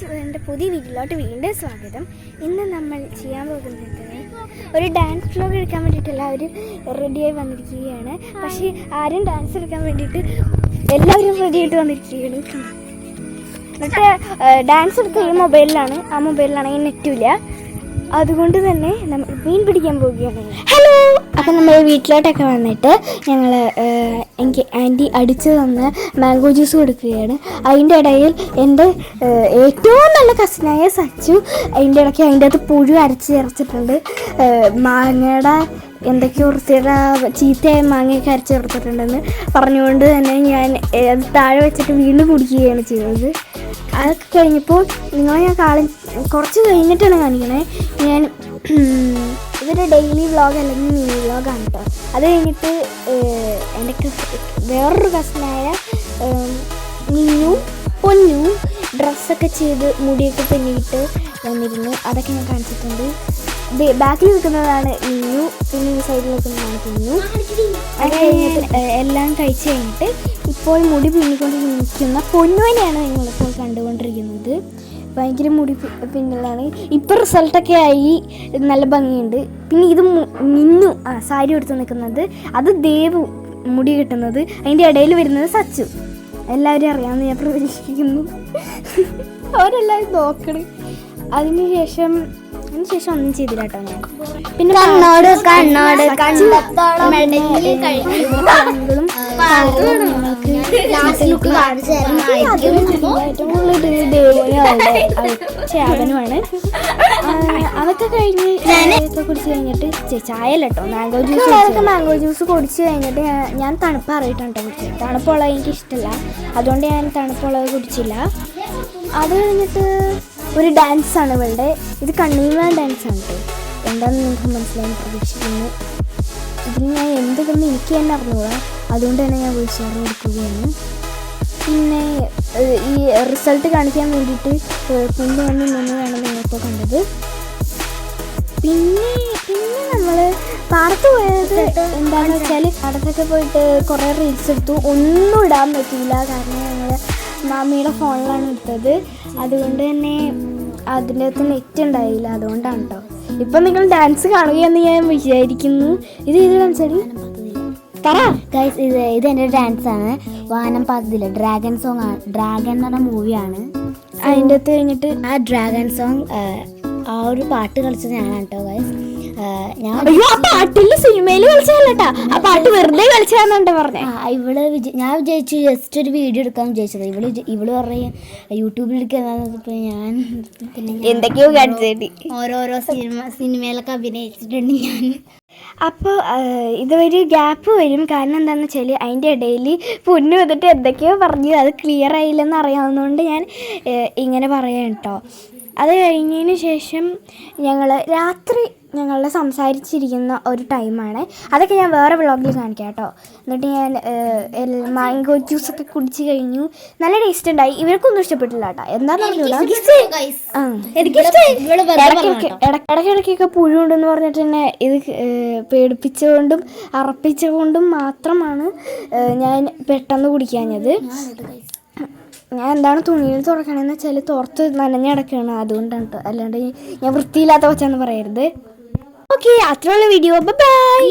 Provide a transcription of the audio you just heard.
Guys, എൻ്റെ പുതിയ വീട്ടിലോട്ട് വീണ്ടും സ്വാഗതം. ഇന്ന് നമ്മൾ ചെയ്യാൻ പോകുന്നത് ഒരു ഡാൻസ് വ്ലോഗ് എടുക്കാൻ വേണ്ടിയിട്ട് എല്ലാവരും റെഡിയായി വന്നിരിക്കുകയാണ്. പക്ഷേ ആരും ഡാൻസ് എടുക്കാൻ വേണ്ടിയിട്ട് എല്ലാവരും റെഡിയായിട്ട് വന്നിരിക്കുകയാണ്. എന്നിട്ട് ഡാൻസ് എടുക്കുക ഈ മൊബൈലിലാണ്. ആ മൊബൈലിലാണെങ്കിൽ നെറ്റുമില്ല. അതുകൊണ്ട് തന്നെ നമ്മൾ മീൻ പിടിക്കാൻ പോവുകയാണ്. ഹലോ, അപ്പം നമ്മൾ വീട്ടിലോട്ടൊക്കെ വന്നിട്ട് ഞങ്ങൾ എനിക്ക് ആൻറ്റി അടിച്ചു തന്ന മാംഗോ ജ്യൂസ് കൊടുക്കുകയാണ്. അതിൻ്റെ ഇടയിൽ എൻ്റെ ഏറ്റവും നല്ല കസിനായ സച്ചു അതിൻ്റെ ഇടയ്ക്ക് അതിൻ്റെ അകത്ത് പുഴു അരച്ച് ചേർത്തിട്ടുണ്ട്. മാങ്ങയുടെ എന്തൊക്കെയോ വൃത്തിയുടെ ചീത്തയായ മാങ്ങയൊക്കെ അരച്ച് ചേർത്തിട്ടുണ്ടെന്ന് പറഞ്ഞുകൊണ്ട് തന്നെ ഞാൻ അത് താഴെ വെച്ചിട്ട് വീണ്ടും കുടിക്കുകയാണ് ചെയ്തത്. അതൊക്കെ കഴിഞ്ഞപ്പോൾ നിങ്ങളെ ഞാൻ കുറച്ച് കഴിഞ്ഞിട്ടാണ് കാണിക്കണേ. ഞാൻ ഇതൊരു ഡെയിലി വ്ളോഗ് അല്ലെങ്കിൽ മിനി വ്ളോഗാണ് കേട്ടോ. അത് കഴിഞ്ഞിട്ട് എൻ്റെ വേറൊരു കസിനായ മിന്നു പൊന്നു ഡ്രസ്സൊക്കെ ചെയ്ത് മുടിയൊക്കെ പിന്നിയിട്ട് വന്നിരുന്നു. അതൊക്കെ ഞാൻ കാണിച്ചിട്ടുണ്ട്. ബാക്കിൽ നിൽക്കുന്നതാണ് മിന്നു, പിന്നെ ഈ സൈഡിൽ നിൽക്കുന്നതാണ് പൊന്നു. അത് കഴിഞ്ഞിട്ട് എല്ലാം കഴിച്ച് കഴിഞ്ഞിട്ട് ഇപ്പോൾ മുടി പിന്നിക്കൊണ്ട് നിൽക്കുന്ന പൊന്നുവിനെയാണ് നിങ്ങളിപ്പോൾ കണ്ടുകൊണ്ടിരിക്കുന്നത്. ഭയങ്കര മുടി പിന്നലാണ്. ഇപ്പം റിസൾട്ടൊക്കെ ആയി, നല്ല ഭംഗിയുണ്ട്. പിന്നെ ഇത് മിന്നു സാരി എടുത്ത് നിൽക്കുന്നത്, അത് ദേവു മുടി കിട്ടുന്നത്, അതിൻ്റെ ഇടയിൽ വരുന്നത് സച്ചു. എല്ലാവരും അറിയാമെന്ന് ഞാൻ പ്രതീക്ഷിക്കുന്നു. അവരെല്ലാവരും നോക്കണം. അതിനുശേഷം ഒന്നും ചെയ്തില്ല കേട്ടോ ഞാൻ. പിന്നെ ചേവനുമാണ്. അതൊക്കെ കഴിഞ്ഞ് കുടിച്ച് കഴിഞ്ഞിട്ട് ചായല്ല കേട്ടോ, മാംഗോ ജ്യൂസ് കുടിച്ച് കഴിഞ്ഞിട്ട് ഞാൻ തണുപ്പ് അറിയിട്ടാണ് കേട്ടോ കുടിച്ചത്. തണുപ്പുള്ളത് എനിക്ക് ഇഷ്ടമല്ല, അതുകൊണ്ട് ഞാൻ തണുപ്പുള്ളത് കുടിച്ചില്ല. അത് കഴിഞ്ഞിട്ട് ഒരു ഡാൻസാണ് ഇവളുടെ. ഇത് കണ്ണീമ ഡാൻസാണ് കേട്ടോ. എന്താണെന്ന് നിങ്ങൾക്ക് മനസ്സിലായി പ്രതീക്ഷിക്കുന്നു. ഇതിൽ ഞാൻ എന്തൊക്കെയെന്ന് എനിക്ക് തന്നെ അറിഞ്ഞുകൂടാ, അതുകൊണ്ട് തന്നെ ഞാൻ വോയിസ് ഓവർ കൊടുക്കുകയാണ്. പിന്നെ ഈ റിസൾട്ട് കാണിക്കാൻ വേണ്ടിയിട്ട് കൊണ്ടുവന്ന് നിന്നതാണ് നിങ്ങളിപ്പോൾ കണ്ടത്. പിന്നെ നമ്മൾ പാടത്ത് പോയത് എന്താണെന്ന് വെച്ചാൽ, പാടത്തൊക്കെ പോയിട്ട് കുറേ റീൽസ് എടുത്തു. ഒന്നും ഇടാൻ പറ്റിയില്ല, കാരണം ഞങ്ങൾ മാമിയുടെ ഫോണിലാണ് എടുത്തത്. അതുകൊണ്ട് തന്നെ അതിൻ്റെ അകത്ത് നെറ്റ് ഉണ്ടായില്ല, അതുകൊണ്ടാണ് കേട്ടോ. ഇപ്പം നിങ്ങൾ ഡാൻസ് കാണുകയെന്ന് ഞാൻ വിചാരിക്കുന്നു. ഇത് ഡാൻസാണ് പറ ഗൈസ്. ഇത് എൻ്റെ ഡാൻസാണ്. വാനം പാതത്തിലെ ഡ്രാഗൺ സോങ് ആണ്. ഡ്രാഗൺ എന്ന് പറഞ്ഞ മൂവിയാണ്. അതിൻ്റെ അകത്ത് കഴിഞ്ഞിട്ട് ആ ഡ്രാഗൺ സോങ് ആ ഒരു പാട്ട് കളിച്ചത് ഞാനാണ് കേട്ടോ ഗൈസ്. ഞാൻ ആ പാട്ടിൽ സിനിമയിൽ കളിച്ചതല്ലേട്ടാ, ആ പാട്ട് വെറുതെ കളിച്ചാന്നുണ്ടോ പറഞ്ഞേ. ഞാൻ വിചാരിച്ചു ജസ്റ്റ് ഒരു വീഡിയോ എടുക്കാൻ വിചാരിച്ചത്. ഇവള് പറഞ്ഞ യൂട്യൂബിൽ എടുക്കുക. ഞാൻ പിന്നെ എന്തൊക്കെയോ കാണിച്ചേട്ടി ഓരോരോ സിനിമയിലൊക്കെ അഭിനയിച്ചിട്ടുണ്ട് ഞാൻ. അപ്പോൾ ഇതൊരു ഗ്യാപ്പ് വരും. കാരണം എന്താണെന്ന് വെച്ചാൽ അതിൻ്റെ ഇടയിൽ പൊന്നു വന്നിട്ട് എന്തൊക്കെയോ പറഞ്ഞു, അത് ക്ലിയർ ആയില്ലെന്ന് അറിയാവുന്നതുകൊണ്ട് ഞാൻ ഇങ്ങനെ പറയാം കേട്ടോ. അത് കഴിഞ്ഞതിന് ശേഷം രാത്രി ഞങ്ങളുടെ സംസാരിച്ചിരിക്കുന്ന ഒരു ടൈമാണ്. അതൊക്കെ ഞാൻ വേറെ വ്ളോഗിൽ കാണിക്കാം കേട്ടോ. എന്നിട്ട് ഞാൻ മാംഗോ ജ്യൂസൊക്കെ കുടിച്ച് കഴിഞ്ഞു. നല്ല ടേസ്റ്റ് ഉണ്ടായി. ഇവർക്കൊന്നും ഇഷ്ടപ്പെട്ടില്ല കേട്ടോ. എന്താണെന്ന് ഇടയ്ക്കിടയ്ക്കൊക്കെ പുഴുണ്ടെന്ന് പറഞ്ഞിട്ട് തന്നെ ഇത് പേടിപ്പിച്ചുകൊണ്ടും അറപ്പിച്ചുകൊണ്ടും മാത്രമാണ് ഞാൻ പെട്ടെന്ന് കുടിക്കാഞ്ഞത്. ഞാൻ എന്താണ് തുണിയിൽ തുറക്കണമെന്ന് വെച്ചാൽ തോർത്ത് നനഞ്ഞടക്കുകയാണ്, അതുകൊണ്ടാണ് കേട്ടോ. അല്ലാണ്ട് ഞാൻ വൃത്തിയില്ലാത്ത കൊച്ചാന്ന് പറയരുത്. ഓക്കെ, അത്രയുള്ള വീഡിയോ. ബൈ.